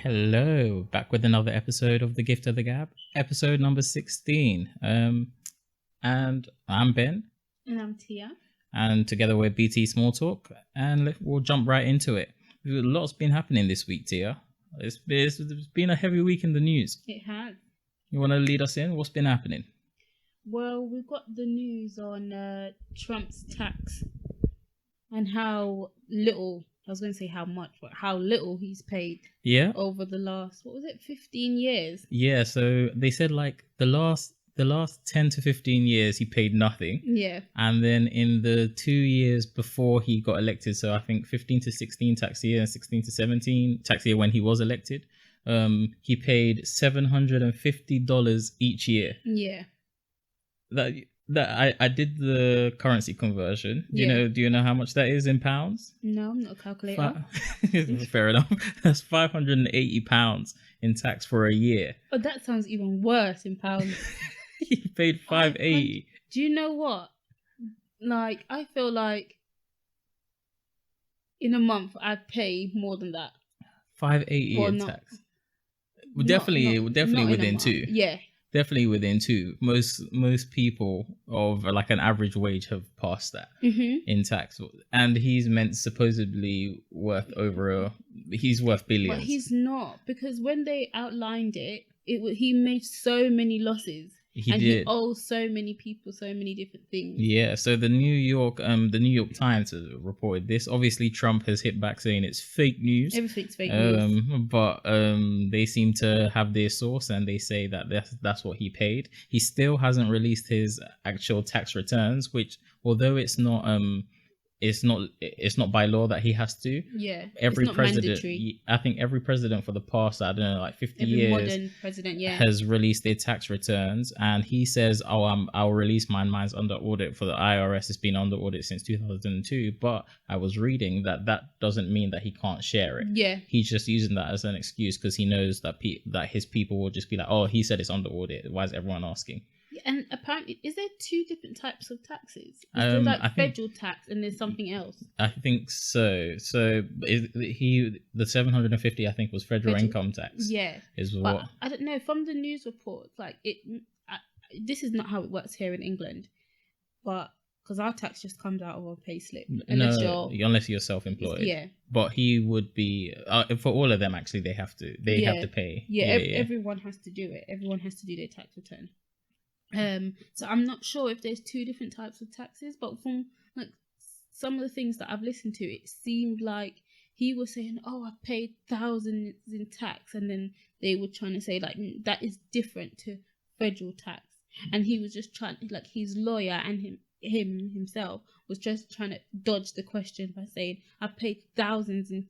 Hello, back with another episode of The Gift of the Gab, episode number 16. And I'm Ben. And I'm Tia. And together we're BT Smalltalk, and we'll jump right into it. A lot's been happening this week, Tia. It's been a heavy week in the news. It has. You want to lead us in? What's been happening? Well, we've got the news on Trump's tax and how little, I was going to say how much, but how little he's paid over the last, 15 years? Yeah, so they said like the last 10 to 15 years he paid nothing. Yeah. And then in the 2 years before he got elected, so I think 15 to 16 tax year and 16 to 17 tax year when he was elected, he paid $750 each year. Yeah. That I did the currency conversion. Do you know how much that is in pounds? No, I'm not a calculator. Fair enough. That's £580 in tax for a year. But that sounds even worse in pounds. He paid $580. Do you know what? Like, I feel like in a month I'd pay more than that. $580 in tax. Definitely within two. Yeah. Definitely within two. Most people of like an average wage have passed that in tax, and he's supposedly worth he's worth billions. But he's not, because when they outlined it, he made so many losses. He owes so many people so many different things. Yeah, so the New York Times reported this. Obviously, Trump has hit back saying it's fake news. Everything's fake news. But they seem to have their source, and they say that that's what he paid. He still hasn't released his actual tax returns, which, although it's not by law that he has to. Yeah. Every it's not president, mandatory. I think every president for the past, 50 every years, modern president, has released their tax returns, and he says, I'll release mine. Mine's under audit for the IRS. It's been under audit since 2002. But I was reading that doesn't mean that he can't share it. Yeah. He's just using that as an excuse because he knows that his people will just be like, oh, he said it's under audit. Why is everyone asking? And apparently, is there two different types of taxes? Is there like federal tax and there's something else? I think so. So the 750, I think, was federal income tax. Yeah. What? I don't know. From the news reports, this is not how it works here in England, but because our tax just comes out of our payslip. Unless you're self-employed. Yeah. But he would be for all of them. Actually, they have to pay. Everyone has to do it. Everyone has to do their tax return. So I'm not sure if there's two different types of taxes, but from like some of the things that I've listened to, it seemed like he was saying, "Oh, I paid thousands in tax," and then they were trying to say like that is different to federal tax, and he was just trying, like his lawyer and himself was just trying to dodge the question by saying, "I paid thousands in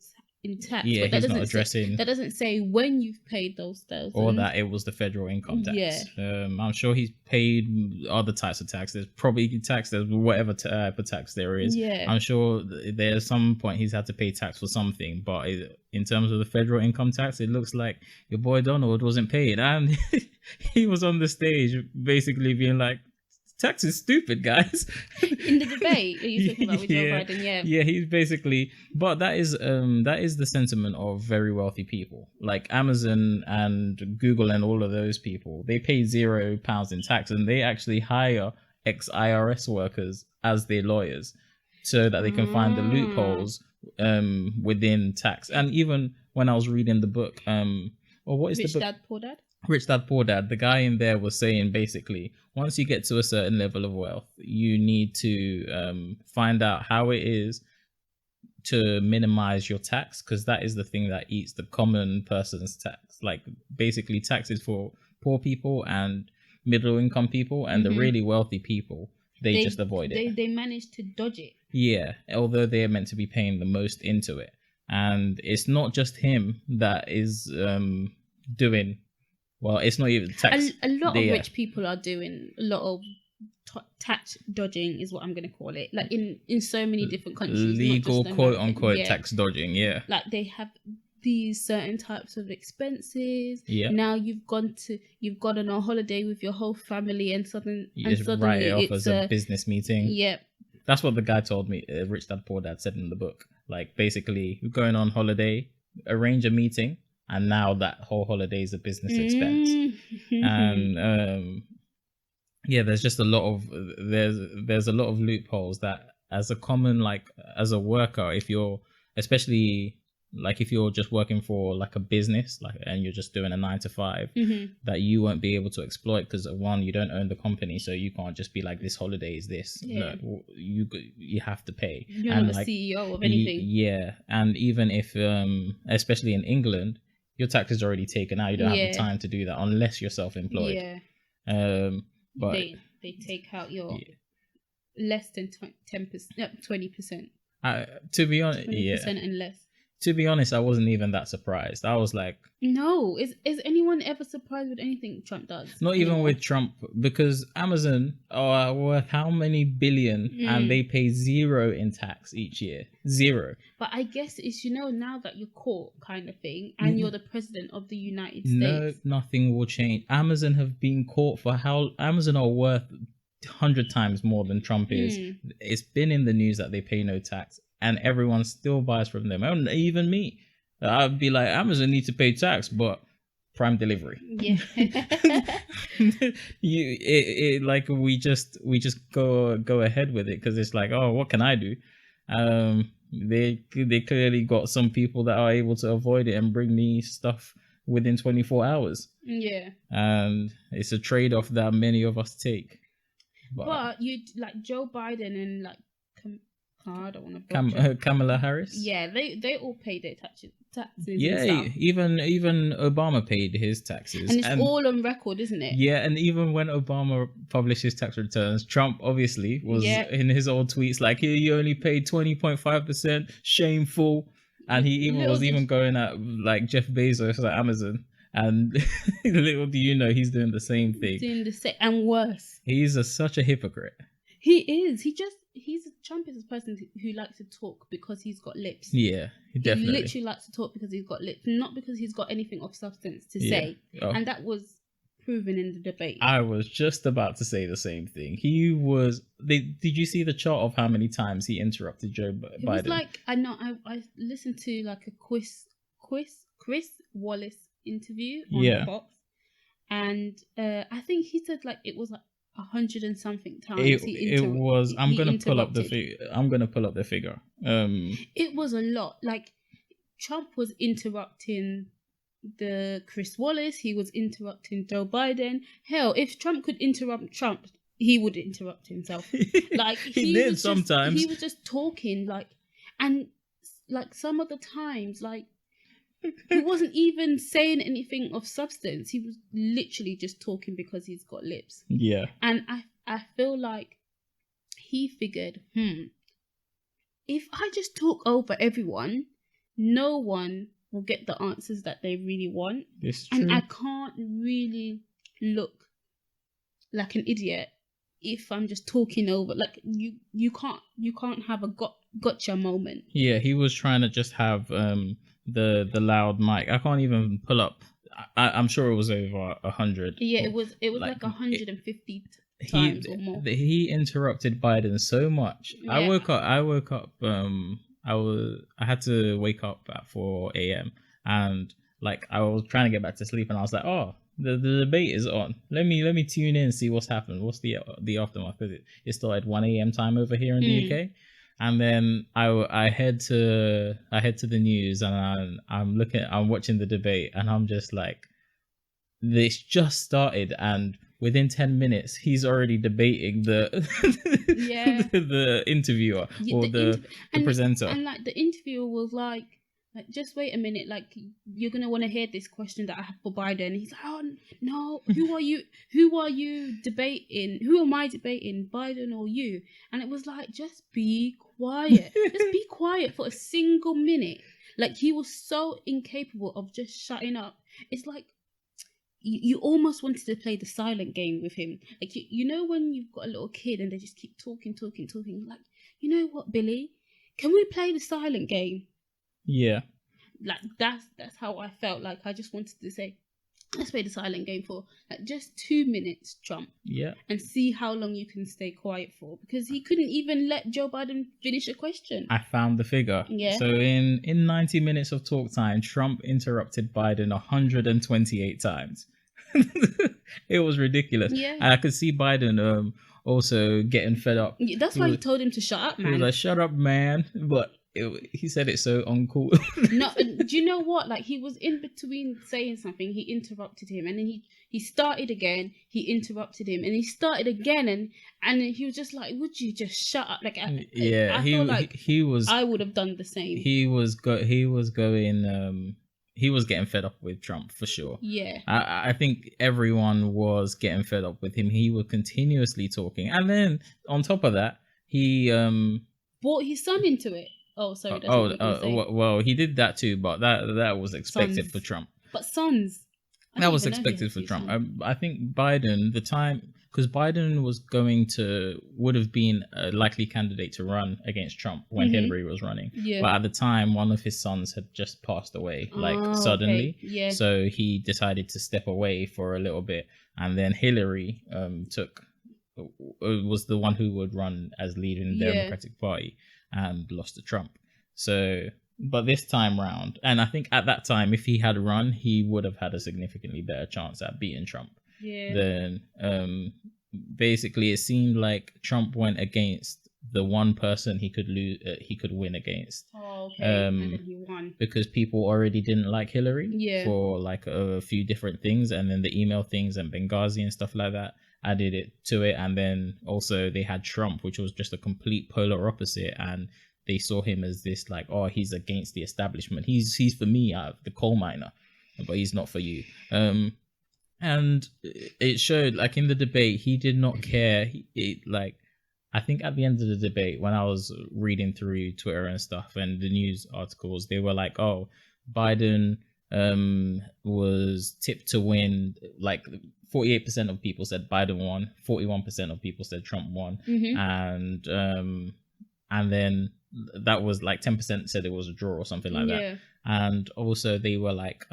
tax." Yeah, but he's not addressing. That doesn't say when you've paid those thousands. Or that it was the federal income tax. Yeah. I'm sure he's paid other types of tax. There's probably tax. There's whatever type of tax there is. Yeah. I'm sure there's some point he's had to pay tax for something. But in terms of the federal income tax, it looks like your boy Donald wasn't paid, and he was on the stage basically being like, tax is stupid, guys. In the debate, are you talking about with Joe Biden? Yeah, he's basically. But that is the sentiment of very wealthy people, like Amazon and Google and all of those people. They pay £0 in tax, and they actually hire ex-IRS workers as their lawyers, so that they can find the loopholes within tax. And even when I was reading the book, what is Rich the book? Dad, Poor Dad? Rich Dad Poor Dad, the guy in there was saying basically, once you get to a certain level of wealth, you need to find out how it is to minimize your tax, because that is the thing that eats the common person's tax. Like basically taxes for poor people and middle income people, and the really wealthy people, they just avoid it. They manage to dodge it. Yeah, although they're meant to be paying the most into it. And it's not just him that is doing... Well, it's not even tax. A lot of rich people are doing a lot of tax dodging, is what I'm going to call it. Like in so many different countries. Legal quote unquote tax dodging, yeah. Like they have these certain types of expenses. Yeah. Now you've gone on a holiday with your whole family, and suddenly write it off as a business meeting. Yeah. That's what the guy told me. Rich Dad Poor Dad said in the book. Like basically, you're going on holiday, arrange a meeting, and now that whole holiday is a business expense. And there's just a lot of there's a lot of loopholes that, as a common, like, as a worker, if you're, especially like if you're just working for like a business, like, and you're just doing a 9 to 5, that you won't be able to exploit, because one, you don't own the company, so you can't just be like, this holiday is this. No, you have to pay. You're not the CEO of anything. And even if especially in England, your tax is already taken out. You don't have the time to do that unless you're self-employed. But they take out your less than 20%. To be honest, 20% and less. To be honest, I wasn't even that surprised. I was like, no, is anyone ever surprised with anything Trump does? Not even with Trump, because Amazon are worth how many billion, and they pay 0 in tax each year. 0. But I guess it's, now that you're caught kind of thing, and you're the president of the United States. No, nothing will change. Amazon have been caught for Amazon are worth 100 times more than Trump is. It's been in the news that they pay no tax, and everyone still buys from them. And even me, I'd be like, Amazon need to pay tax, but Prime delivery. Yeah. Like we just go ahead with it, because it's like, oh, what can I do? They clearly got some people that are able to avoid it and bring me stuff within 24 hours. Yeah. And it's a trade-off that many of us take. But you, like Joe Biden and like I don't want to Kamala Harris. Yeah, they all pay their taxes. Yeah, even Obama paid his taxes, and it's all on record, isn't it? Yeah, and even when Obama published his tax returns, Trump obviously was in his old tweets like, "Here, you only paid 20.5%, shameful," and he even going at like Jeff Bezos at Amazon. And little do you know, he's doing the same thing. Doing the same and worse. He's such a hypocrite. He is. Trump is a person who likes to talk because he's got lips. Yeah, definitely. He literally likes to talk because he's got lips, not because he's got anything of substance to say. Oh. And that was proven in the debate. I was just about to say the same thing. Did you see the chart of how many times he interrupted Joe Biden? It was like, I know, I listened to like a Chris Wallace interview on Fox, and I think he said like it was like 100 and something times. It was. I'm gonna pull up the figure. It was a lot. Like Trump was interrupting the Chris Wallace. He was interrupting Joe Biden. Hell, if Trump could interrupt Trump, he would interrupt himself. Like he did sometimes. He was just talking and some of the times he wasn't even saying anything of substance. He was literally just talking because he's got lips. Yeah. And I feel like he figured, if I just talk over everyone, no one will get the answers that they really want. It's true. And I can't really look like an idiot if I'm just talking over. Like you can't have a gotcha moment. Yeah, he was trying to just have the loud mic. I can't even pull up. I'm sure it was over 100. Yeah, it was like 150 times or more. He interrupted Biden so much. Yeah. I woke up. I had to wake up at 4 a.m. and like I was trying to get back to sleep, and I was like, oh, the debate is on. Let me tune in and see what's happened. What's the aftermath? Because it started 1 a.m. time over here in the UK. And then I head to the news, and I'm watching the debate, and I'm just like, this just started, and within 10 minutes he's already debating the the interviewer or the presenter. And like the interviewer was like, just wait a minute, like you're gonna want to hear this question that I have for Biden. And he's like, oh no, who are you debating? Who am I debating, Biden or you? And it was like, just be quiet. Just be quiet for a single minute. Like he was so incapable of just shutting up. It's like you almost wanted to play the silent game with him. Like you know when you've got a little kid and they just keep talking. Like, you know what, Billy? Can we play the silent game? Yeah. Like that's how I felt. Like I just wanted to say, let's play the silent game for like just 2 minutes, Trump, Yeah. and see how long you can stay quiet for, because he couldn't even let Joe Biden finish a question. I found the figure. Yeah. So in 90 minutes of talk time, Trump interrupted Biden 128 times. It was ridiculous. Yeah. And I could see Biden also getting fed up. That's why he told him to shut up, He was man. like, "Shut up, man!" But he said it so uncool. No, do you know what? Like, he was in between saying something, he interrupted him, and then he started again, he interrupted him, and he started again, and he was just like, "Would you just shut up?" Like, I feel like he was. I would have done the same. He was getting fed up with Trump for sure. Yeah. I think everyone was getting fed up with him. He was continuously talking, and then on top of that, he brought his son into it. Oh, sorry. Well, he did that too, but that was expected Sons. for Trump. But sons. That was expected for Trump. I think Biden, because Biden would have been a likely candidate to run against Trump when Hillary was running. Yeah. But at the time, one of his sons had just passed away, suddenly. Okay. Yeah. So he decided to step away for a little bit, and then Hillary was the one who would run as leader in the Democratic Party and lost to Trump. So, but this time round, and I think at that time, if he had run, he would have had a significantly better chance at beating Trump. Yeah. Then, basically, it seemed like Trump went against the one person he could win against. Oh, okay. And then he won because people already didn't like Hillary for like a few different things, and then the email things and Benghazi and stuff like that added it to it, and then also they had Trump, which was just a complete polar opposite, and they saw him as this like, oh, he's against the establishment, he's for me, the coal miner, but he's not for you. And it showed, like, in the debate, he did not care. I think at the end of the debate, when I was reading through Twitter and stuff and the news articles, they were like, oh, Biden was tipped to win. Like 48% of people said Biden won, 41% of people said Trump won, and then that was like 10% said it was a draw or something like that. And also they were like,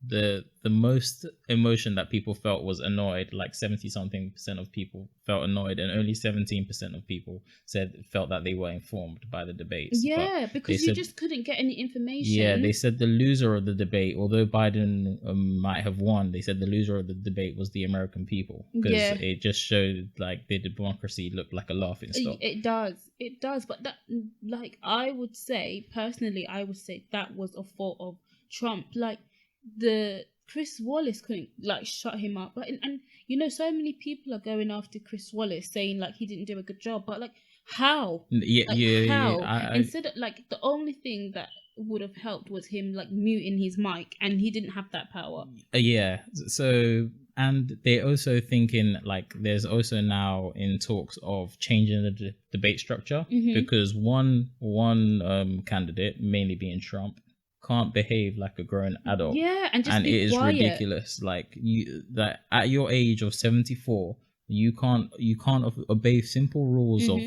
the most emotion that people felt was annoyed. Like 70-something% of people felt annoyed, and only 17% of people felt that they were informed by the debates. Yeah, because you just couldn't get any information. Yeah, they said the loser of the debate, although Biden might have won, they said the loser of the debate was the American people, because it just showed like the democracy looked like a laughing stock. It does. But that, like, I would say personally, that was a fault of Trump. Like, the Chris Wallace couldn't like shut him up, but and you know, so many people are going after Chris Wallace, saying like he didn't do a good job, but like how? How? Instead of like, the only thing that would have helped was him like muting his mic, and he didn't have that power. So, and they're also thinking like there's also now in talks of changing the debate structure, because one candidate, mainly being Trump, can't behave like a grown adult. And it is ridiculous. Like, that at your age of 74, you can't obey simple rules of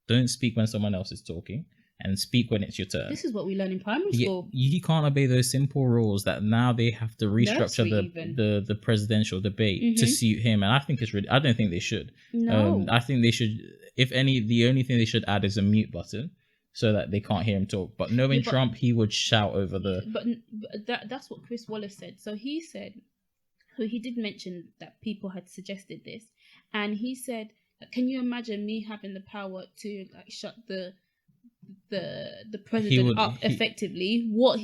don't speak when someone else is talking and speak when it's your turn. This is what we learn in primary school. You can't obey those simple rules that now they have to restructure the presidential debate to suit him, and I think it's I don't think they should. No. I think they should. If any, the only thing they should add is a mute button, so that they can't hear him talk. But knowing Trump, he would shout over the... But that's what Chris Wallace said. So he did mention that people had suggested this. And he said, can you imagine me having the power to like shut the president up effectively? What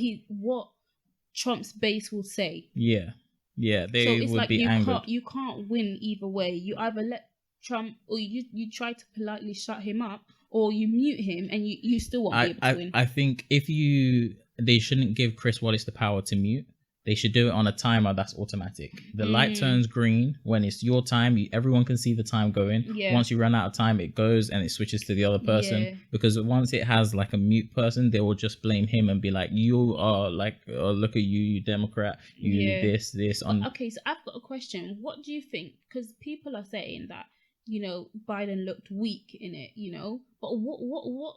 Trump's base will say. Yeah, they would like be angry. You can't win either way. You either let Trump, or you try to politely shut him up, or you mute him, and you still won't be able to win. I think they shouldn't give Chris Wallace the power to mute. They should do it on a timer that's automatic. The light turns green when it's your time. Everyone can see the time going. Once you run out of time, it goes and it switches to the other person. Because once it has like a mute person, they will just blame him and be like, you are like, oh, look at you Democrat, this. Okay, so I've got a question. What do you think? Because people are saying that, you know, Biden looked weak in it, you know, but what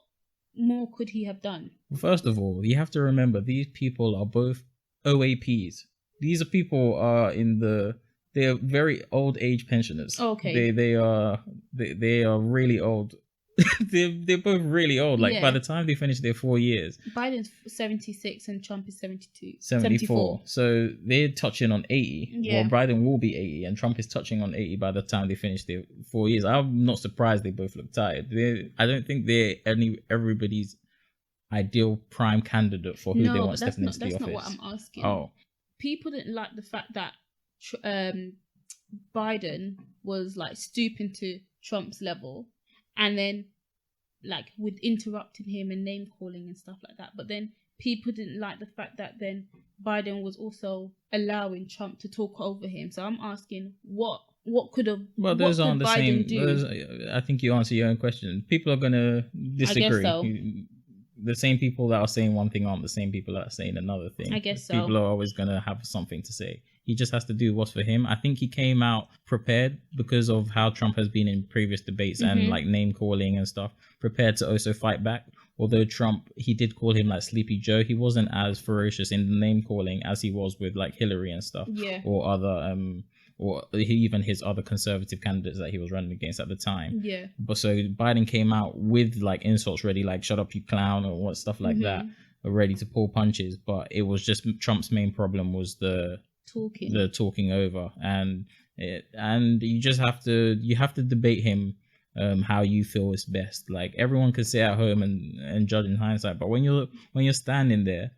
more could he have done? First of all, you have to remember these people are both OAPs. These are people they're very old age pensioners. Okay. They are really old. they're both really old. Like by the time they finish their 4 years, Biden's 76 and Trump is 72. 74. So they're touching on 80. Yeah. Well, Biden will be 80 and Trump is touching on 80 by the time they finish their 4 years. I'm not surprised they both look tired. I don't think they're everybody's ideal prime candidate for who they want stepping into the office. That's not what I'm asking. Oh. People didn't like the fact that Biden was like stooping to Trump's level, and then like with interrupting him and name calling and stuff like that. But then people didn't like the fact that then Biden was also allowing Trump to talk over him. So I'm asking what could have those aren't the Biden same. I think you answer your own question. People are gonna disagree. I guess so. The same people that are saying one thing aren't the same people that are saying another thing. I guess so. People are always going to have something to say. He just has to do what's for him. I think he came out prepared because of how Trump has been in previous debates and like name calling and stuff, prepared to also fight back. Although Trump, he did call him like Sleepy Joe. He wasn't as ferocious in the name calling as he was with like Hillary and stuff, or other or even his other conservative candidates that he was running against at the time. Yeah. But so Biden came out with like insults ready, like "shut up, you clown" or what stuff like that, ready to pull punches. But it was just Trump's main problem was the talking over, and you just have to debate him how you feel is best. Like everyone can sit at home and judge in hindsight, but when you're standing there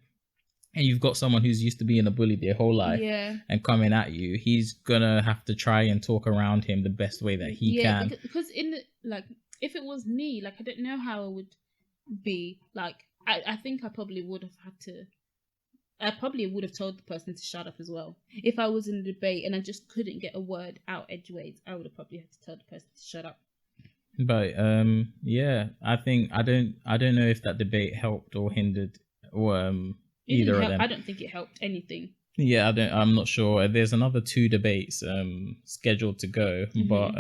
and you've got someone who's used to being a bully their whole life and coming at you, he's gonna have to try and talk around him the best way that he can. Because if it was me, like I don't know how I would be. Like I think I probably would have had to. I probably would have told the person to shut up as well. If I was in a debate and I just couldn't get a word out edgeways, I would have probably had to tell the person to shut up. But I think I don't know if that debate helped or hindered or either of them. I don't think it helped anything. Yeah, I'm not sure. There's another 2 debates scheduled to go, but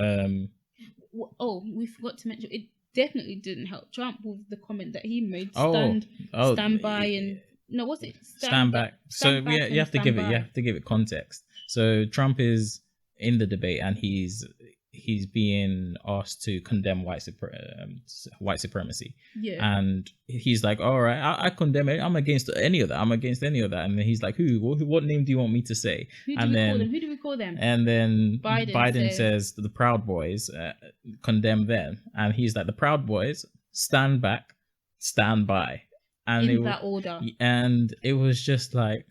we forgot to mention it definitely didn't help Trump with the comment that he made. Stand by and no, what's it? Stand back. So you have to give it context. So Trump is in the debate and he's being asked to condemn white supremacy. Yeah. And he's like, all right, I condemn it. I'm against any of that. And then he's like, what name do you want me to say? Who do we call them? And then Biden says the Proud Boys, condemn them. And he's like, the Proud Boys, stand back, stand by. And in that order. And it was just like,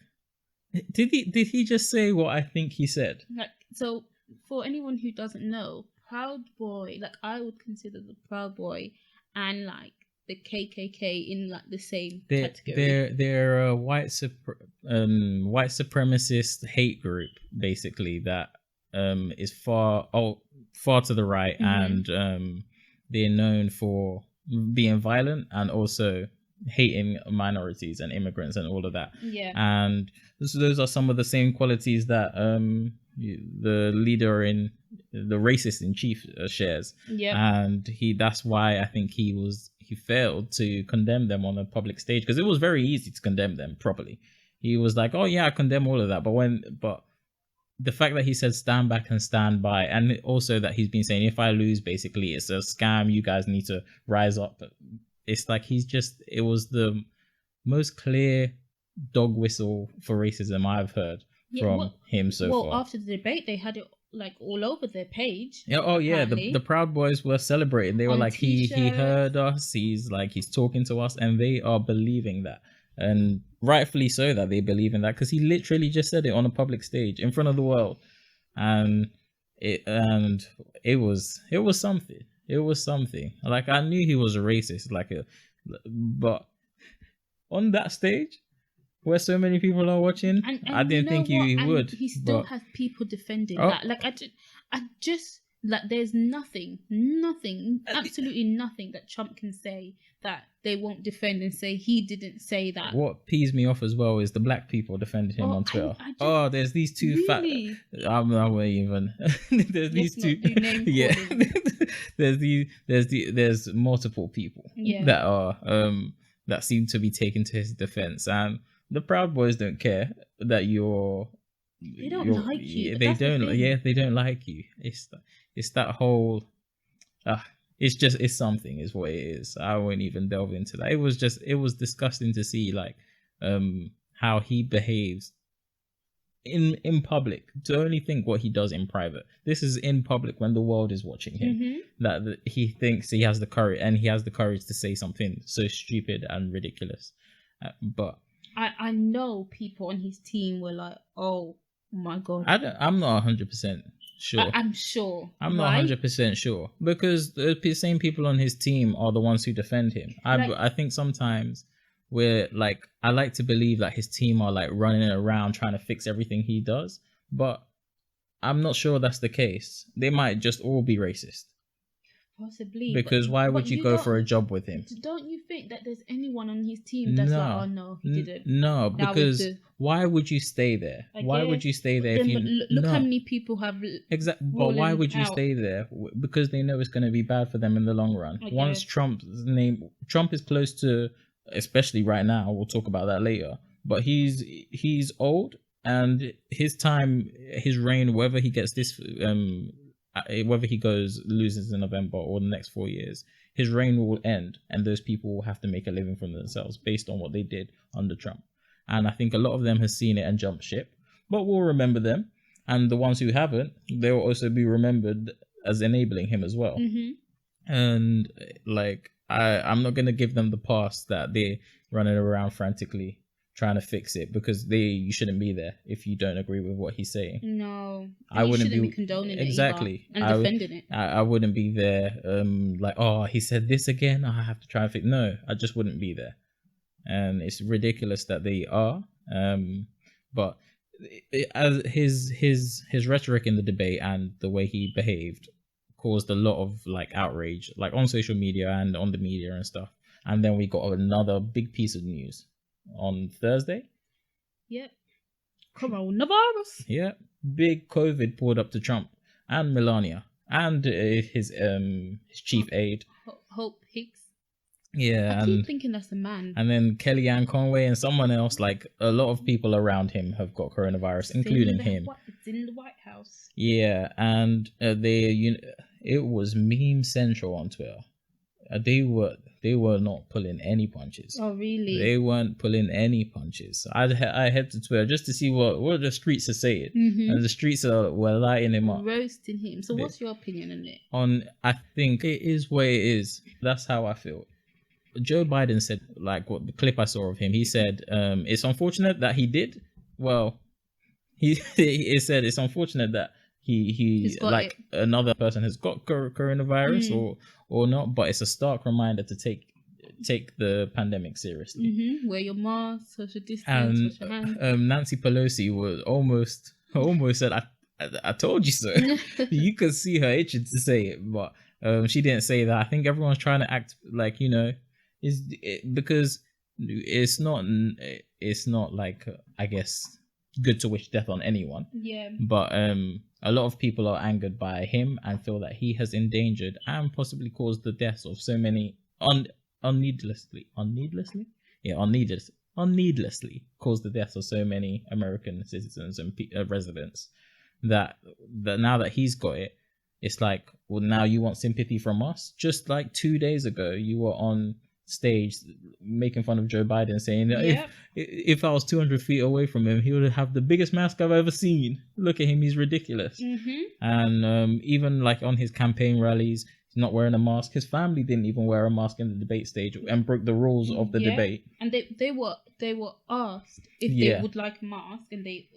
did he just say what I think he said? Like, so for anyone who doesn't know, Proud Boy, like I would consider the Proud Boy and like the KKK in like the same category. They're a white supremacist hate group basically that is far to the right, and they're known for being violent and also hating minorities and immigrants and all of that. Yeah. And those are some of the same qualities that the leader in the racist in chief shares. Yeah. And that's why I think he failed to condemn them on a public stage, because it was very easy to condemn them properly. He was like, oh yeah, I condemn all of that. But the fact that he said stand back and stand by, and also that he's been saying if I lose, basically it's a scam, you guys need to rise up. It's like it was the most clear dog whistle for racism I've heard from him so far. Well, after the debate, they had it like all over their page. Yeah, the Proud Boys were celebrating. They were like, he heard us. He's talking to us, and they are believing that, and rightfully so that they believe in that, because he literally just said it on a public stage in front of the world, and it was something. It was something. Like, I knew he was a racist, but on that stage where so many people are watching, and I didn't think he would. He still has people defending that. Like, I just like, there's nothing, absolutely nothing that Trump can say that they won't defend and say he didn't say that. What pees me off as well is the black people defending him on Twitter. There's these two really? I'm not even. There's these two. Yeah. There's multiple people that are that seem to be taken to his defense, and the Proud Boys don't care that you're They don't like you. They That's the don't. thing. Yeah, they don't like you. It's that whole. It's something. Is what it is. I won't even delve into that. It was disgusting to see like how he behaves in public, to only think what he does in private. This is in public when the world is watching him. That he thinks he has the courage, and he has the courage to say something so stupid and ridiculous. But I know people on his team were like, oh my god. I'm not 100% sure. I'm sure. I'm not 100% sure, because the same people on his team are the ones who defend him. I think sometimes we're like, I like to believe that his team are like running around trying to fix everything he does, but I'm not sure that's the case. They might just all be racist. Possibly. Because why would you go for a job with him? Don't you think that there's anyone on his team that's like, oh no, he didn't? No, because why would you stay there? Why would you stay there if you look how many people have exactly? But why would you stay there? Because they know it's going to be bad for them in the long run. Once Trump is close to, especially right now, we'll talk about that later. But he's old, and his time, his reign, whether he gets this whether he loses in November or the next 4 years, his reign will end, and those people will have to make a living for themselves based on what they did under Trump. And I think a lot of them have seen it and jumped ship, but we'll remember them. And the ones who haven't, they will also be remembered as enabling him as well. And like, I'm not going to give them the pass that they're running around frantically trying to fix it, because you shouldn't be there if you don't agree with what he's saying. No, I wouldn't be condoning exactly it and defending it. I wouldn't be there like, oh, he said this again, I have to try and fix. No, I just wouldn't be there. And it's ridiculous that they are, but as his rhetoric in the debate and the way he behaved caused a lot of like outrage, like on social media and on the media and stuff. And then we got another big piece of news on Thursday. Yep. Coronavirus. Yeah. Big COVID pulled up to Trump and Melania and his chief aide. Hope Hicks. Yeah. I keep thinking that's a man. And then Kellyanne Conway and someone else, like a lot of people around him have got coronavirus, including him. It's in the White House. Yeah. And it was meme central on Twitter. They were not pulling any punches. Oh, really? They weren't pulling any punches. I head to Twitter just to see what the streets are saying, and the streets were lighting him up, roasting him. So, what's your opinion on it? I think it is what it is. That's how I feel. Joe Biden said, like, what the clip I saw of him, he said, it's unfortunate that he did. Well, he said it's unfortunate that he's like it. Another person has got coronavirus or not, but it's a stark reminder to take the pandemic seriously. Wear your mask, social distance, wash your hands. Nancy Pelosi was almost said, I told you so. You could see her itching to say it, but she didn't say that. I think everyone's trying to act like, because it's not like, I guess, good to wish death on anyone. Yeah. But a lot of people are angered by him and feel that he has endangered and possibly caused the deaths of so many unneedlessly caused the deaths of so many American citizens and residents. That now that he's got it, it's like, well, now you want sympathy from us? Just like 2 days ago, you were on stage making fun of Joe Biden, saying that if I was 200 feet away from him, he would have the biggest mask I've ever seen. Look at him, he's ridiculous. And even like on his campaign rallies, he's not wearing a mask. His family didn't even wear a mask in the debate stage and broke the rules of the debate. And they were asked if they would like a mask, and they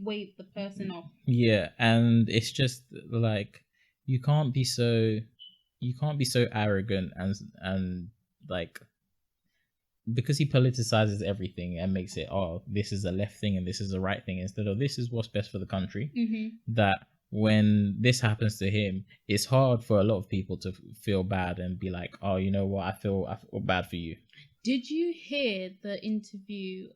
waved the person off. Yeah, and it's just like, you can't be so arrogant and like, because he politicizes everything and makes it, oh, this is a left thing and this is a right thing, instead of this is what's best for the country. That when this happens to him, it's hard for a lot of people to feel bad and be like, oh, you know what, I feel bad for you. Did you hear the interview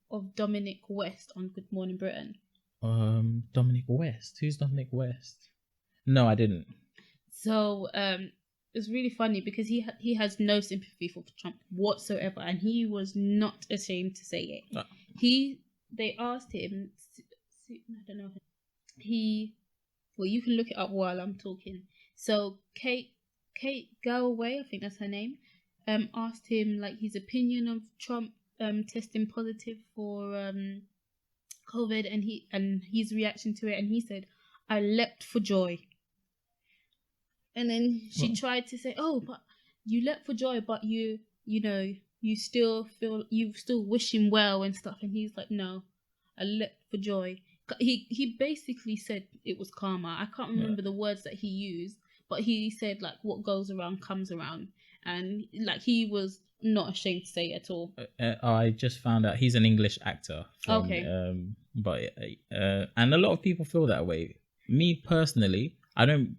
of Dominic West on Good Morning Britain? Dominic West? Who's Dominic West? No, I didn't. So it's really funny because he has no sympathy for Trump whatsoever, and he was not ashamed to say it. They asked him I don't know. Well, you can look it up while I'm talking. So Kate Galloway, I think that's her name, asked him like his opinion of Trump testing positive for COVID, and his reaction to it, and he said, "I leapt for joy." And then she tried to say, "Oh, but you leapt for joy, but you know, you still wish him well and stuff." And he's like, "No, I leapt for joy." He basically said it was karma. I can't remember the words that he used, but he said like what goes around comes around, and like he was not ashamed to say it at all. I just found out he's an English actor. Okay. And a lot of people feel that way. Me personally, I don't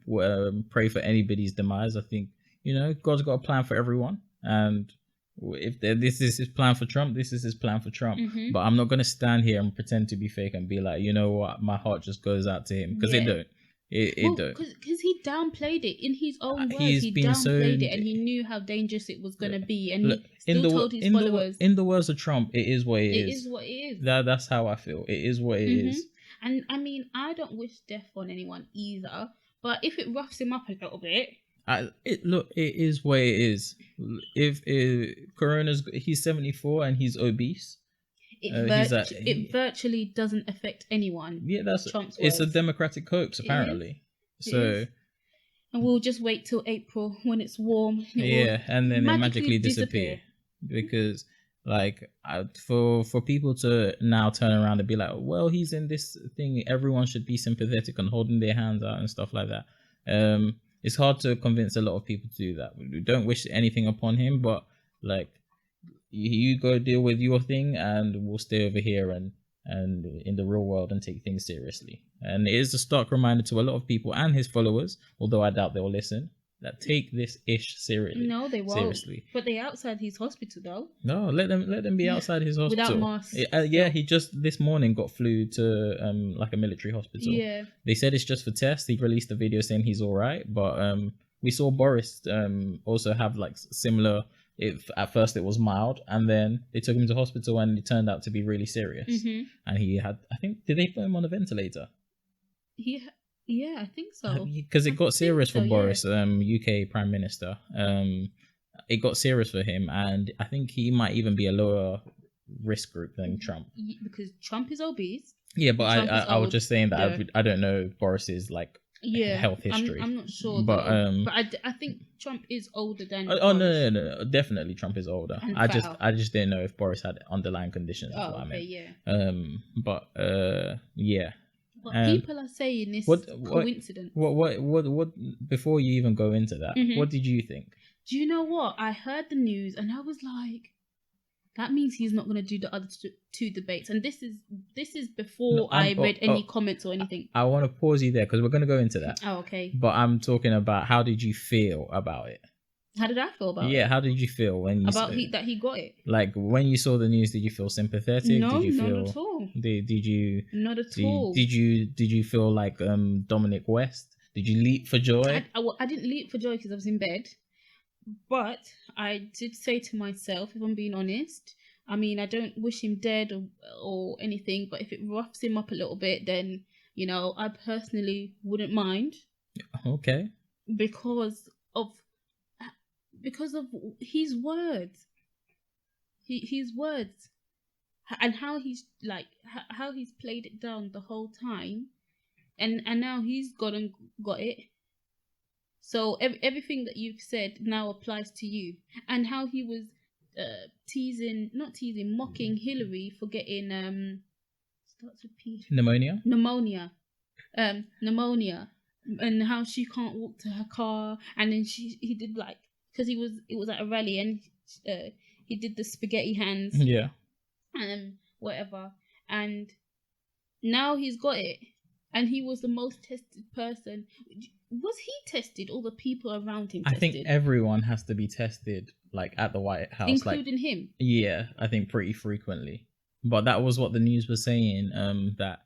pray for anybody's demise. I think, God's got a plan for everyone. And if this is his plan for Trump, this is his plan for Trump. Mm-hmm. But I'm not going to stand here and pretend to be fake and be like, you know what, my heart just goes out to him. Because it don't. It don't. Because he downplayed it in his own words. He downplayed it, and he knew how dangerous it was going to be. And he still told his followers. In the words of Trump, it is what it is. It is what it is. That's how I feel. It is what it is. And I mean, I don't wish death on anyone either. But if it roughs him up a little bit, it is what it is. If he's 74 and he's obese, it virtually doesn't affect anyone. Yeah, Trump's it's words. A democratic hoax apparently. And we'll just wait till April when it's warm. And then it magically disappear. Because for people to now turn around and be like, well, he's in this thing, everyone should be sympathetic and holding their hands out and stuff like that. It's hard to convince a lot of people to do that. We don't wish anything upon him, but you go deal with your thing and we'll stay over here and in the real world and take things seriously. And it is a stark reminder to a lot of people and his followers, although I doubt they'll listen, that take this ish seriously. No, they won't. Seriously. But they're outside his hospital though. No, let them be outside his hospital. Without masks. He just this morning got flew to a military hospital. Yeah. They said it's just for tests. He released a video saying he's all right, but we saw Boris also have similar. At first it was mild, and then they took him to hospital, and it turned out to be really serious. Mm-hmm. And he had, I think, did they put him on a ventilator? Yeah, I think so. Because it got serious for Boris, UK Prime Minister. It got serious for him, and I think he might even be a lower risk group than Trump. Because Trump is obese. Yeah, but I was just saying that I don't know Boris's health history. I'm not sure, but I think Trump is older than. No, definitely Trump is older. I just didn't know if Boris had underlying conditions. That's what I meant. Yeah. But people are saying this coincidence. What? Before you even go into that, what did you think? Do you know what? I heard the news and I was like, that means he's not going to do the other two debates. And this is before I read any comments or anything. I want to pause you there because we're going to go into that. Oh, okay. But I'm talking about how did you feel about it? How did I feel about it? Yeah, how did you feel when you that he got it? When you saw the news, did you feel sympathetic? No, did you feel, not at all. Did you? Not at all. Did you feel like Dominic West? Did you leap for joy? I didn't leap for joy because I was in bed, but I did say to myself, if I'm being honest, I mean, I don't wish him dead or anything, but if it roughs him up a little bit, then I personally wouldn't mind. Okay. Because of his words, his words, and how he's played it down the whole time, and now he's got it. So everything that you've said now applies to you, and how he was mocking Hillary for getting starts with P. Pneumonia, and how she can't walk to her car, and then he did because it was at a rally, and he did the spaghetti hands, whatever, and now he's got it, and he was the most tested person. Was he tested, or the people around him tested? I think everyone has to be tested, at the White House, including him. Yeah, I think pretty frequently. But that was what the news was saying. That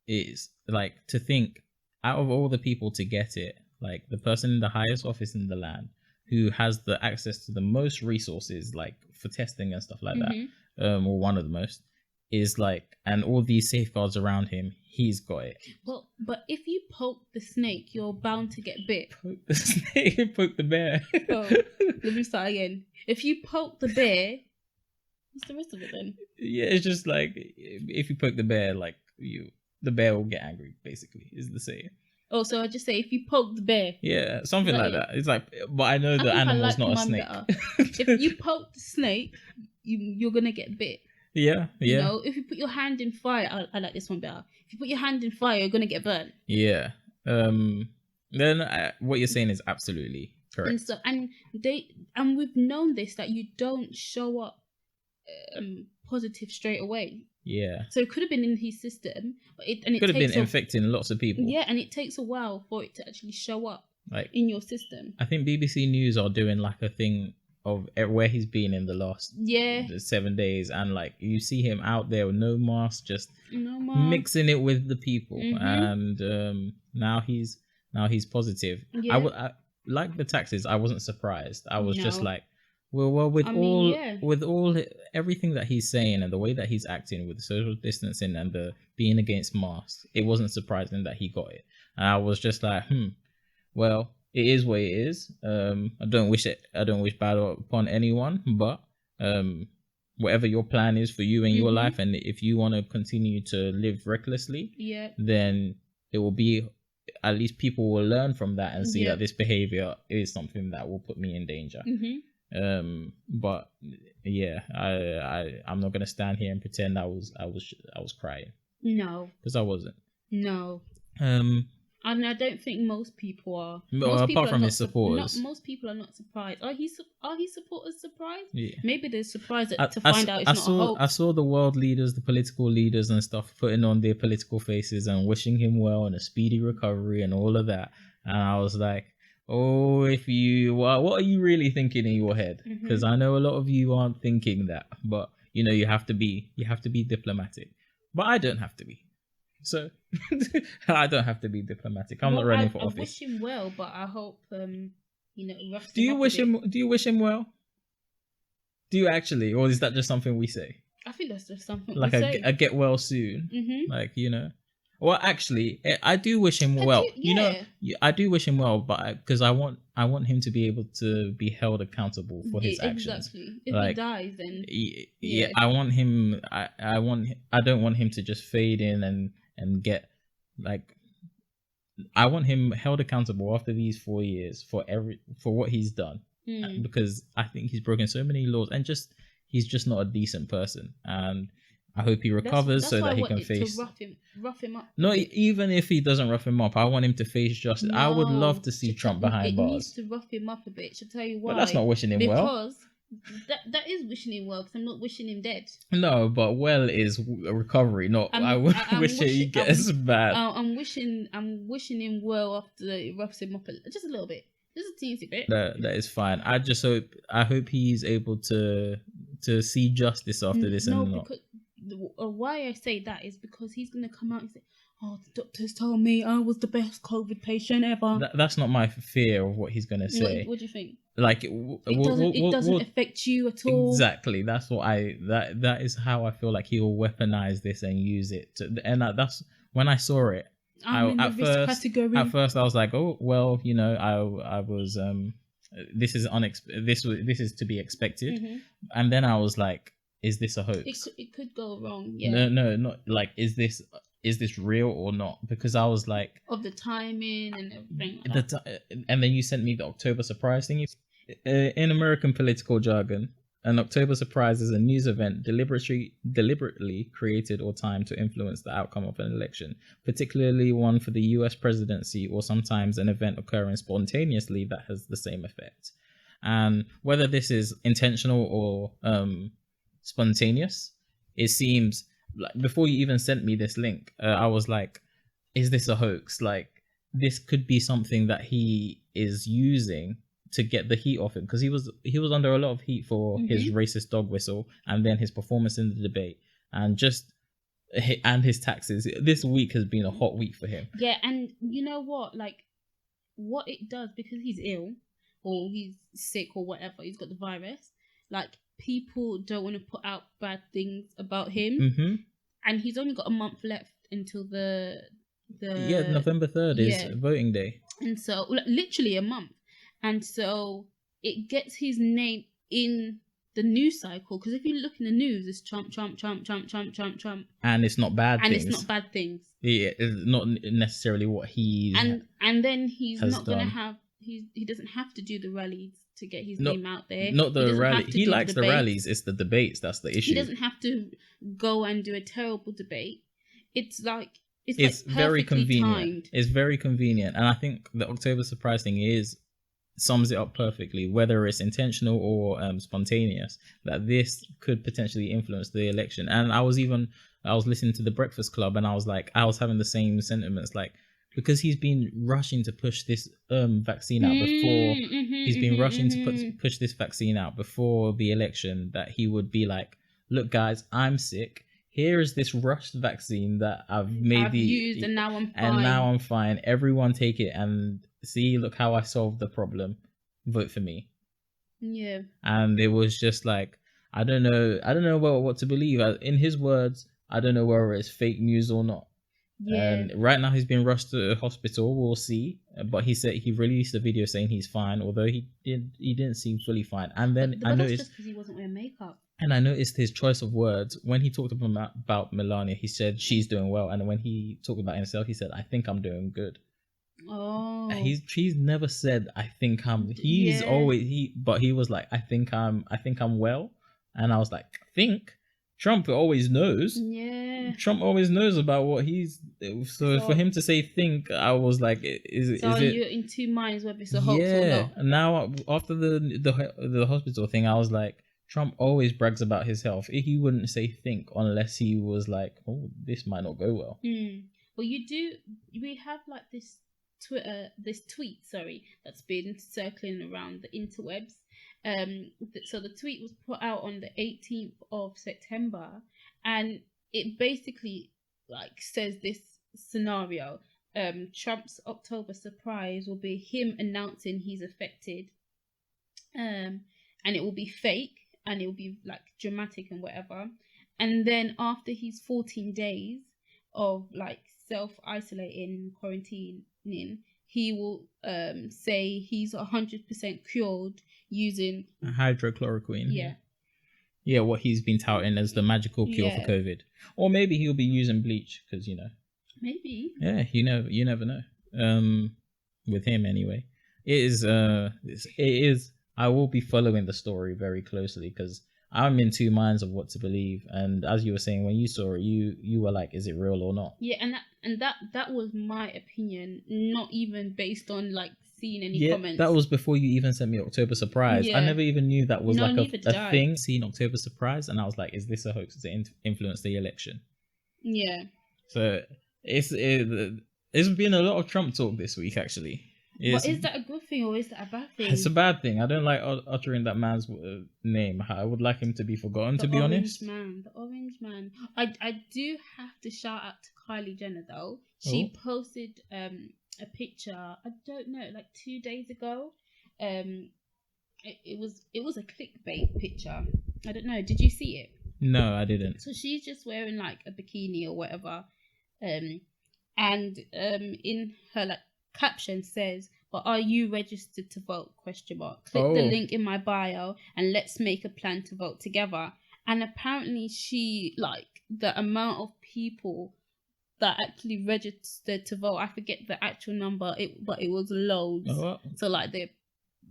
is to think out of all the people to get it, the person in the highest office in the land who has the access to the most resources, for testing and stuff like that, or one of the most, is like, and all these safeguards around him, he's got it. Well, but if you poke the snake, you're bound to get bit. Poke the snake, poke the bear. Oh, let me start again. If you poke the bear, what's the rest of it then? Yeah, it's just like, if you poke the bear, like, the bear will get angry, basically, is the saying. Oh, so I just say if you poke the bear. Yeah, something like that. It's like, but I know the animal's not a snake. If you poke the snake, you're gonna get bit. Yeah. You know, if you put your hand in fire, I like this one better. If you put your hand in fire, you're gonna get burnt. Yeah. Then what you're saying is absolutely correct. And we've known this, that you don't show up positive straight away. Yeah. So it could have been in his system, but it could have been infecting lots of people. Yeah, and it takes a while for it to actually show up like in your system. I think BBC News are doing like a thing of where he's been in the last 7 days, and like you see him out there with no mask, just mixing it with the people, and now he's positive. Yeah. I like the taxes. I wasn't surprised. I was just like, well, with all everything that he's saying and the way that he's acting with the social distancing and the being against masks, it wasn't surprising that he got it. And I was just like, well, it is what it is. I don't wish bad upon anyone, but whatever your plan is for you in your life, and if you want to continue to live recklessly, then it will be, at least people will learn from that and see that this behavior is something that will put me in danger. But yeah, I'm not gonna stand here and pretend I was crying. No, because I wasn't. No. And I don't think most people are. Apart from his supporters, most people are not surprised. Are his supporters surprised? Yeah. Maybe they're surprised to find out it's not a hoax. I saw the world leaders, the political leaders and stuff, putting on their political faces and wishing him well and a speedy recovery and all of that. And I was like, oh, what are you really thinking in your head? Because I know a lot of you aren't thinking that, but you know, you have to be diplomatic. But I don't have to be. So I don't have to be diplomatic. I'm not running for office. I wish him well, but I hope Do you wish him well? Do you actually, or is that just something we say? I think that's just something like we say. a get well soon. Like, you know. Well, actually, I do wish him well. You know, I do wish him well, but because I want him to be able to be held accountable for his actions. Exactly. If he dies, then I want him. I don't want him to just fade in and get like. I want him held accountable after these 4 years for what he's done, because I think he's broken so many laws and he's just not a decent person. And I hope he recovers so that he can face. Rough him up. No, even if he doesn't rough him up, I want him to face justice. No, I would love to see Trump behind bars. It needs to rough him up a bit. I'll tell you why. But that's not wishing him well. Because that is wishing him well, because I'm not wishing him dead. No, but well is a recovery, not I wish he gets bad. I'm wishing him well after it roughs him up just a little bit. Just a teensy bit. That is fine. I hope he's able to see justice after this. Why I say that is because he's going to come out and say, oh, the doctors told me I was the best COVID patient ever. That's not my fear of what he's going to say. What do you think? Like it doesn't affect you at all. Exactly. That's what that is how I feel like he will weaponize this and use it and that's when I saw it. At first I was like, oh well, you know, I was this is to be expected, and then I was like, is this a hoax? It could go wrong. Yeah. No, not like, is this real or not? Because I was like, of the timing and everything. And then you sent me the October surprise thing. In American political jargon, an October surprise is a news event deliberately created or timed to influence the outcome of an election, particularly one for the US presidency, or sometimes an event occurring spontaneously that has the same effect. And whether this is intentional or spontaneous, it seems like, before you even sent me this link, I was like, is this a hoax? Like, this could be something that he is using to get the heat off him, because he was under a lot of heat for his racist dog whistle and then his performance in the debate and his taxes. This week has been a hot week for him. Yeah, and you know what? Like, what it does, because he's ill or he's sick or whatever, he's got the virus. Like, people don't want to put out bad things about him, Mm-hmm. and he's only got a month left until the November 3rd is voting day. And so, literally a month. And so, it gets his name in the news cycle. Because if you look in the news, it's Trump, Trump, Trump, Trump, Trump, Trump, Trump. And it's not bad things. And it's not bad things. Yeah, it's not necessarily what he's And then he's not going to done. have... He doesn't have to do the rallies to get his name out there. Not the rally. He likes the rallies. It's the debates. That's the issue. He doesn't have to go and do a terrible debate. It's like... It's like very convenient. Timed. It's very convenient. And I think the October surprise thing sums it up perfectly, whether it's intentional or spontaneous, that this could potentially influence the election. And I was listening to the Breakfast Club, and I was having the same sentiments, like, because he's been rushing to push this vaccine out before he's been rushing to push this vaccine out before the election, that he would be like, look guys, I'm sick. Here is this rushed vaccine that I've used, and now I'm fine. And now I'm fine. Everyone take it and see, look how I solved the problem. Vote for me. Yeah. And it was just like, I don't know what to believe. In his words, I don't know whether it's fake news or not. Yeah. And right now he's been rushed to hospital. We'll see. But he said he released a video saying he's fine, although he didn't seem fully fine. And then but that's just because he wasn't wearing makeup. And I noticed his choice of words. When he talked about Melania, he said she's doing well. And when he talked about himself, he said, I think I'm doing good. Oh. He's never said I think I'm. He's always but he was like, I think I'm well. And I was like, think? Trump always knows. Yeah. Trump always knows about what he's. So for him to say think, I was like, is it? You're in two minds whether it's a hoax or not? Yeah. Now after the hospital thing, I was like, Trump always brags about his health. He wouldn't say think unless he was like, oh, this might not go well. Well, we have like this tweet, that's been circling around the interwebs. So the tweet was put out on the 18th of September, and it basically like says this scenario. Trump's October surprise will be him announcing he's affected, and it will be fake. And it will be like dramatic and whatever. And then after his 14 days of like self-isolating, quarantining, he will say he's 100% cured using hydrochloroquine. Yeah. Yeah, what he's been touting as the magical cure for COVID. Or maybe he'll be using bleach because, Maybe. Yeah, you never know. With him anyway. It is. I will be following the story very closely because I'm in two minds of what to believe. And as you were saying, when you saw it, you were like, is it real or not? Yeah, and that was my opinion, not even based on like seeing any comments. That was before you even sent me October Surprise. I never even knew that was like a thing. Seeing October Surprise, and I was like, is this a hoax to influence the election? Yeah. So it's been a lot of Trump talk this week, actually. But is that a good thing or is that a bad thing? It's a bad thing. I don't like uttering that man's name. I would like him to be forgotten, to be honest. The Orange Man. I do have to shout out to Kylie Jenner, though. She posted a picture, I don't know, like 2 days ago. It was a clickbait picture. I don't know. Did you see it? No, I didn't. So she's just wearing like a bikini or whatever. And in her like caption says, but are you registered to vote? ? Click the link in my bio and let's make a plan to vote together. And apparently she, like, the amount of people that actually registered to vote, I forget the actual number, but it was loads. So like they're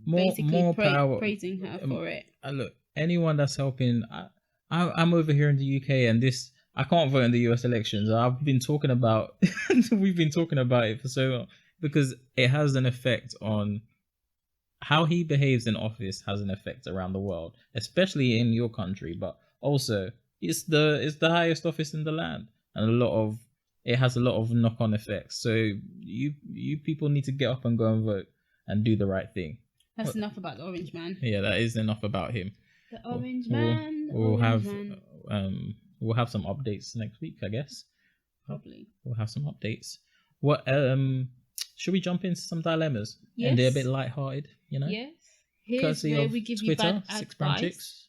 basically praising her for it. Look, anyone that's helping, I'm over here in the UK and I can't vote in the US elections. I've been talking about we've been talking about it for so long. Because it has an effect on how he behaves in office, has an effect around the world, especially in your country. But also, it's the highest office in the land, and it has a lot of knock-on effects. So you people need to get up and go and vote and do the right thing. That's enough about the Orange Man. Yeah, that is enough about him. The Orange Man. We'll have some updates next week, I guess. Probably. We'll have some updates. What should we jump into some dilemmas? Yes. And they're a bit lighthearted, Yes. Here's courtesy where of we give Twitter, you bad advice.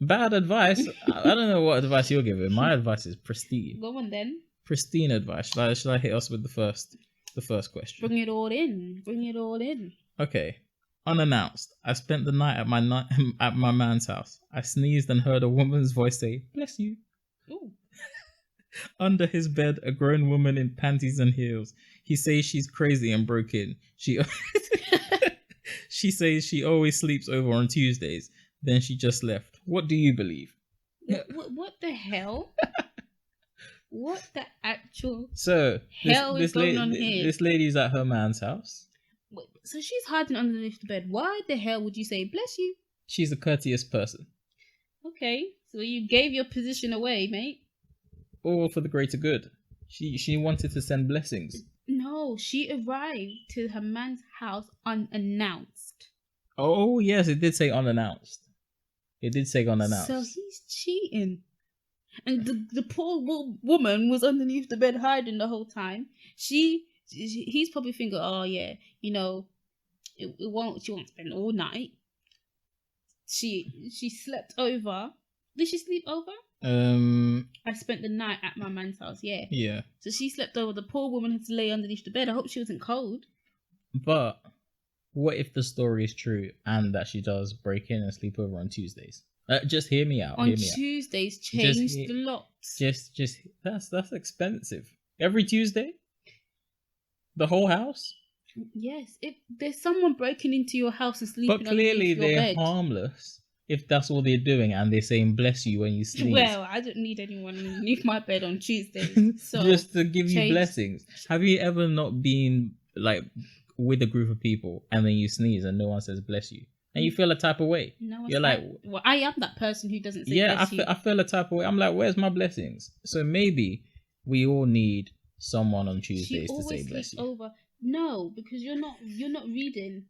Bad advice. I don't know what advice you're giving. My advice is pristine. Go on then. Pristine advice. Should I hit us with the first question? Bring it all in. Bring it all in. Okay. Unannounced. I spent the night at my man's house. I sneezed and heard a woman's voice say, "Bless you." Ooh. Under his bed, a grown woman in panties and heels. He says she's crazy and broke in. She says she always sleeps over on Tuesdays. Then she just left. What do you believe? What the hell? What the actual hell is going on here? This lady's at her man's house. Wait, so she's hiding underneath the bed. Why the hell would you say "bless you"? She's a courteous person. Okay, so you gave your position away, mate. All for the greater good. She wanted to send blessings. No, she arrived to her man's house unannounced. Oh yes, it did say unannounced. It did say unannounced. So he's cheating. And the poor woman was underneath the bed hiding the whole time. He's probably thinking, oh yeah, she won't spend all night. She slept over. Did she sleep over? I spent the night at my man's house, yeah. Yeah. So she slept over. The poor woman had to lay underneath the bed. I hope she wasn't cold. But what if the story is true and that she does break in and sleep over on Tuesdays? Just hear me out. On Tuesdays, change the locks. Just that's expensive. Every Tuesday? The whole house? Yes. If there's someone breaking into your house and sleeping but clearly underneath your they're bed. Harmless. If that's all they're doing and they're saying bless you when you sneeze. Well, I don't need anyone underneath my bed on Tuesdays. So just to give you blessings. Have you ever not been like with a group of people and then you sneeze and no one says bless you? And you feel a type of way. No, you're like, well, I am that person who doesn't say bless you. I feel a type of way. I'm like, where's my blessings? So maybe we all need someone on Tuesdays to say bless you. Over. No, because you're not reading.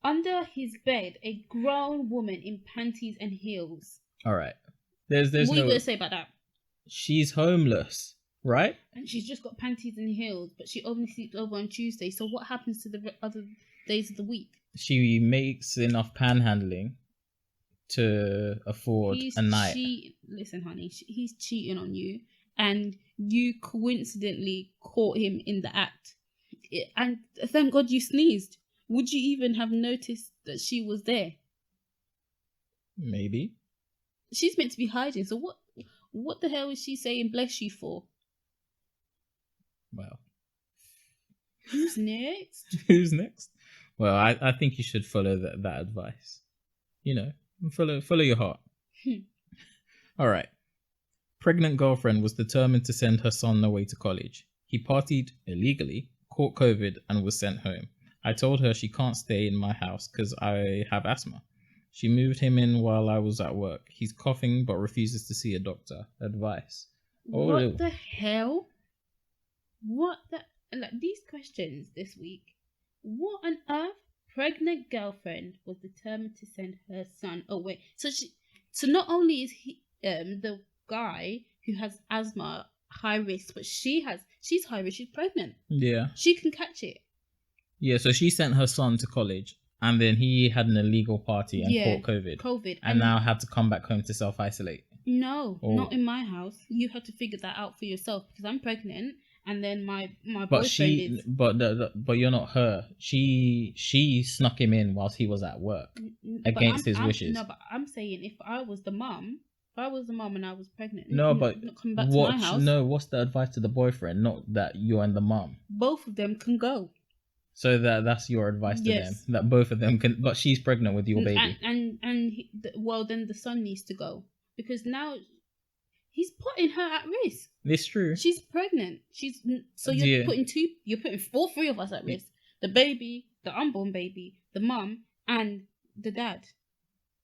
Under his bed, a grown woman in panties and heels. All right. There's what are you gonna say about that? She's homeless, right? And she's just got panties and heels, but she only sleeps over on Tuesday. So what happens to the other days of the week? She makes enough panhandling to afford a night. Listen, honey, he's cheating on you, and you coincidentally caught him in the act. And thank God you sneezed. Would you even have noticed that she was there? Maybe. She's meant to be hiding. So what the hell is she saying bless you for? Well. Who's next? Who's next? Well, I think you should follow that advice. Follow your heart. All right. Pregnant girlfriend was determined to send her son away to college. He partied illegally, caught COVID, and was sent home. I told her she can't stay in my house because I have asthma. She moved him in while I was at work. He's coughing but refuses to see a doctor. Advice. What the hell? These questions this week. What on earth? Pregnant girlfriend was determined to send her son away. So not only is he the guy who has asthma high risk, but she's high risk. She's pregnant. Yeah. She can catch it. Yeah, so she sent her son to college and then he had an illegal party and caught COVID. And now had to come back home to self-isolate. No, not in my house. You have to figure that out for yourself because I'm pregnant and then my boyfriend is... But you're not her. She snuck him in whilst he was at work against his wishes. No, but I'm saying if I was the mum and I was pregnant... No, but not coming back to my house. No, what's the advice to the boyfriend? Not that you and the mum. Both of them can go. So that's your advice to them, that both of them can, but she's pregnant with your baby. Then the son needs to go because now he's putting her at risk. It's true. She's pregnant. You're putting all three of us at risk. The baby, the unborn baby, the mum, and the dad.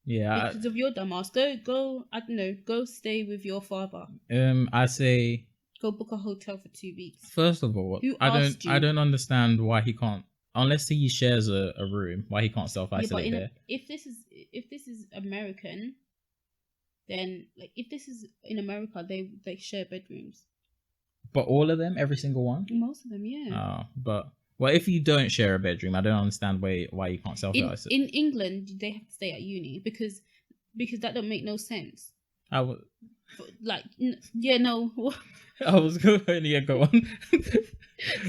Yeah. Because of your dumb ass. Go, I don't know, go stay with your father. I say... Go book a hotel for 2 weeks. First of all, I don't understand why he can't, unless he shares a room, why he can't self-isolate there. If this is American, then if this is in America, they share bedrooms. But all of them, every single one? Most of them, yeah. Well, if you don't share a bedroom, I don't understand why you can't self-isolate. In England, they have to stay at uni because because that don't make no sense. I was Like, yeah, no. going. Yeah, go on.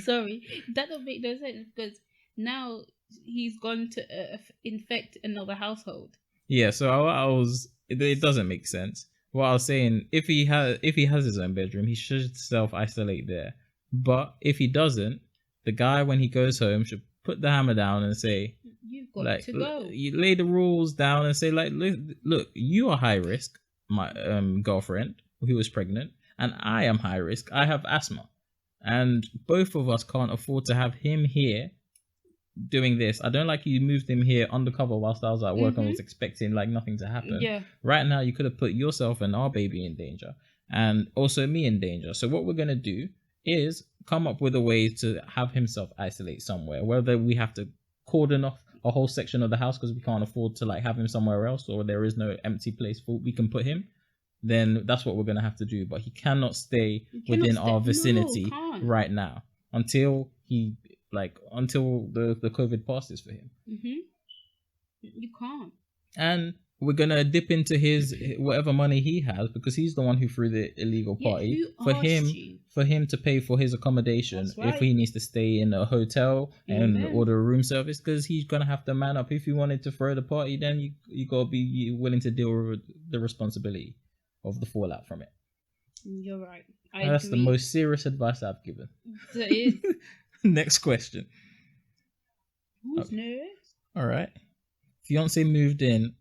Sorry, that don't make no sense because now he's gone to infect another household. Yeah, so it doesn't make sense. What I was saying, if he has his own bedroom, he should self isolate there. But if he doesn't, the guy when he goes home should put the hammer down and say, "You've got like, to go." You lay the rules down and say, like, look, you are high risk, my girlfriend who was pregnant, and I am high risk. I have asthma, and both of us can't afford to have him here doing this. I don't like you moved him here undercover whilst I was at work and was expecting like nothing to happen. Yeah. Right now you could have put yourself and our baby in danger and also me in danger. So what we're going to do is come up with a way to have himself isolate somewhere, whether we have to cordon off a whole section of the house because we can't afford to like have him somewhere else, or there is no empty place we can put him, then that's what we're going to have to do. But he cannot stay within our vicinity right now until he until the COVID passes for him. You can't. And we're gonna dip into his whatever money he has because he's the one who threw the illegal party. For him to pay for his accommodation if he needs to stay in a hotel and order a room service, because he's gonna have to man up. If you wanted to throw the party, then you gotta be willing to deal with the responsibility of the fallout from it. You're right. That's the most serious advice I've given. That is. Next question. Who's next? All right. Fiance moved in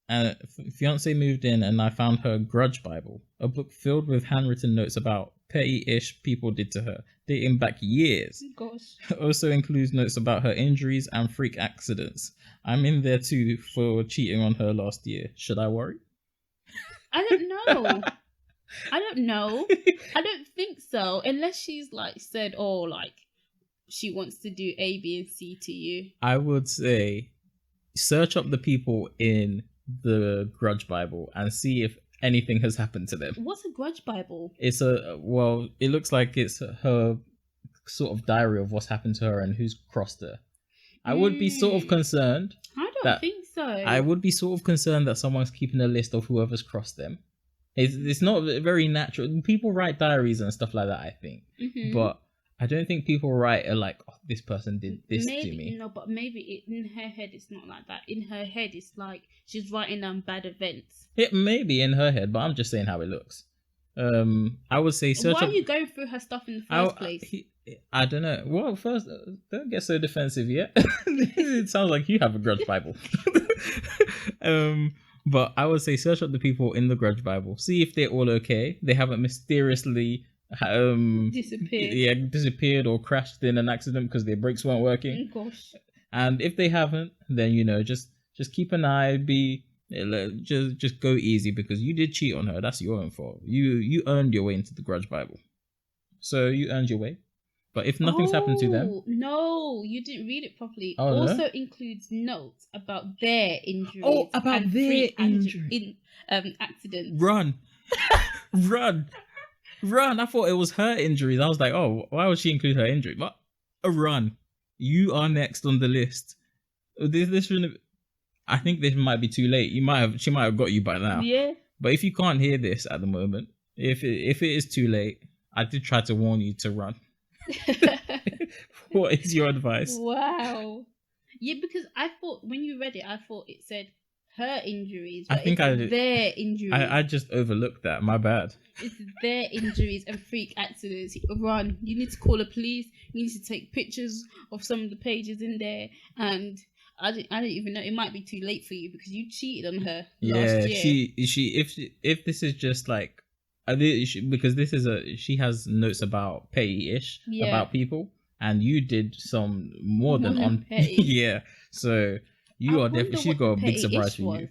and I found her grudge Bible, a book filled with handwritten notes about petty-ish people did to her, dating back years. Gosh. It also includes notes about her injuries and freak accidents. I'm in there too for cheating on her last year. Should I worry? I don't know. I don't think so. Unless she's like said, oh, like she wants to do A, B, and C to you. I would say search up the people in the grudge Bible and see if anything has happened to them. What's a grudge Bible? It looks like it's her sort of diary of what's happened to her and who's crossed her. I would be sort of concerned. I don't think so. I would be sort of concerned that someone's keeping a list of whoever's crossed them. It's not very natural. People write diaries and stuff like that, I think. But I don't think people write like, oh, this person did this to me. No, but maybe in her head it's not like that. In her head it's like she's writing down bad events. It may be in her head, but I'm just saying how it looks. I would say search. Why are you going through her stuff in the first place? I don't know. Well, first, don't get so defensive yet. It sounds like you have a grudge Bible. But I would say search up the people in the grudge Bible. See if they're all okay. They haven't mysteriously disappeared or crashed in an accident because their brakes weren't working. Gosh. And if they haven't, then just keep an eye. Just go easy because you did cheat on her. That's your own fault. You earned your way into the grudge Bible, so you earned your way. But if nothing's happened to them... No, you didn't read it properly. Oh, also no? includes notes about their injuries. Oh, about their injuries. Accidents. Run. Run. I thought it was her injuries. I was like, oh, why would she include her injury? But run. You are next on the list. This shouldn't... I think this might be too late. She might have got you by now. Yeah. But if you can't hear this at the moment, if it is too late, I did try to warn you to run. What is your advice? Wow. Yeah, because I thought when you read it, I thought it said her injuries. But their injuries. I just overlooked that. My bad. It's their injuries and freak accidents. Run. You need to call the police. You need to take pictures of some of the pages in there. And I don't even know. It might be too late for you because you cheated on her last year. If this is just like. Because she has notes about petty-ish about people, and you did some more than on petty. Yeah, so you are definitely. She's got a big surprise for you.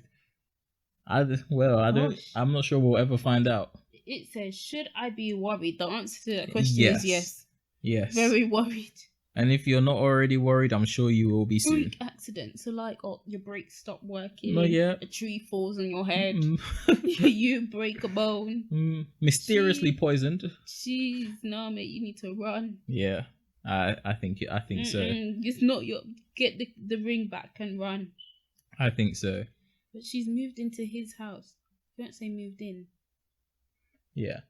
I'm not sure we'll ever find out. It says, "Should I be worried?" The answer to that question is yes. Yes. Very worried. And if you're not already worried, I'm sure you will be soon. Freak accident. So like, your brakes stop working. Yeah. A tree falls on your head. You break a bone. Mysteriously poisoned. Jeez, no, mate, you need to run. Yeah, I think so. It's not get the ring back and run. I think so. But she's moved into his house. Fiance moved in. Yeah.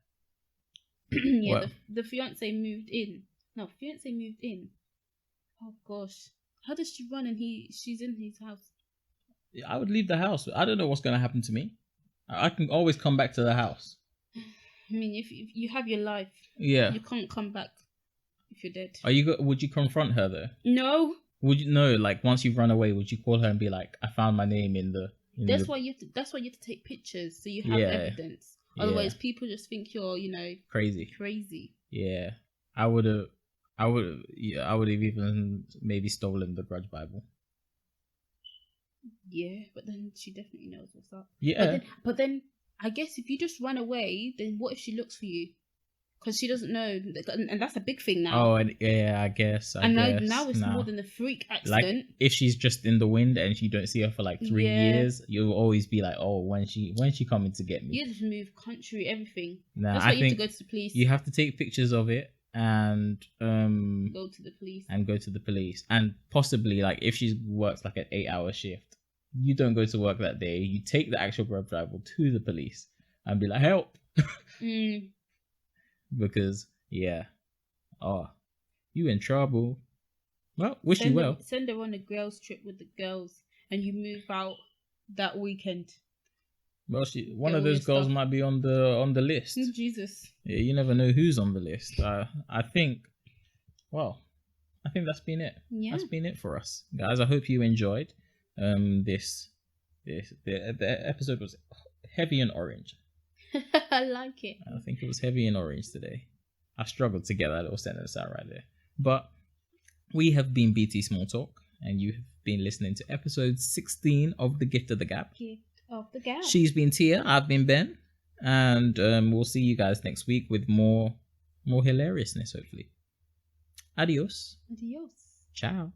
Yeah, Well, the fiance moved in. No, fiance moved in. Oh gosh, how does she run and she's in his house? I would leave the house. I don't know what's going to happen to me. I can always come back to the house. I mean, if you have your life, Yeah. you can't come back if you're dead. Would you confront her though? No. Would you no? Like once you've run away, would you call her and be like, "I found my name in the"? That's why you have to take pictures so you have evidence. Otherwise, people just think you're crazy. Yeah, I would have even maybe stolen the Grudge Bible. Yeah, but then she definitely knows what's up. Yeah, but then I guess if you just run away, then what if she looks for you? Because she doesn't know, and that's a big thing now. Oh, and yeah, I guess. Now it's more than a freak accident. Like if she's just in the wind and you don't see her for like 3 years, you'll always be like, "Oh, when she coming to get me?" You just move country, everything. Nah, that's why you have to go to the police. You have to take pictures of it and go to the police. And possibly like if she works like an 8-hour shift, you don't go to work that day. You take the actual Grub Bible to the police and be like, "Help!" Because you in trouble. Well, wish you well. Send her on a girls trip with the girls, and you move out that weekend. Well, one of those girls might be on the list. Jesus. Yeah, you never know who's on the list. I think that's been it. Yeah. That's been it for us, guys. I hope you enjoyed. The episode was heavy in orange. I like it. I think it was heavy in orange today. I struggled to get that little sentence out right there. But we have been BT Small Talk, and you have been listening to episode 16 of The Gift of the Gap. Gift of the Gap. She's been Tia, I've been Ben, and we'll see you guys next week with more hilariousness, hopefully. Adios. Adios. Ciao.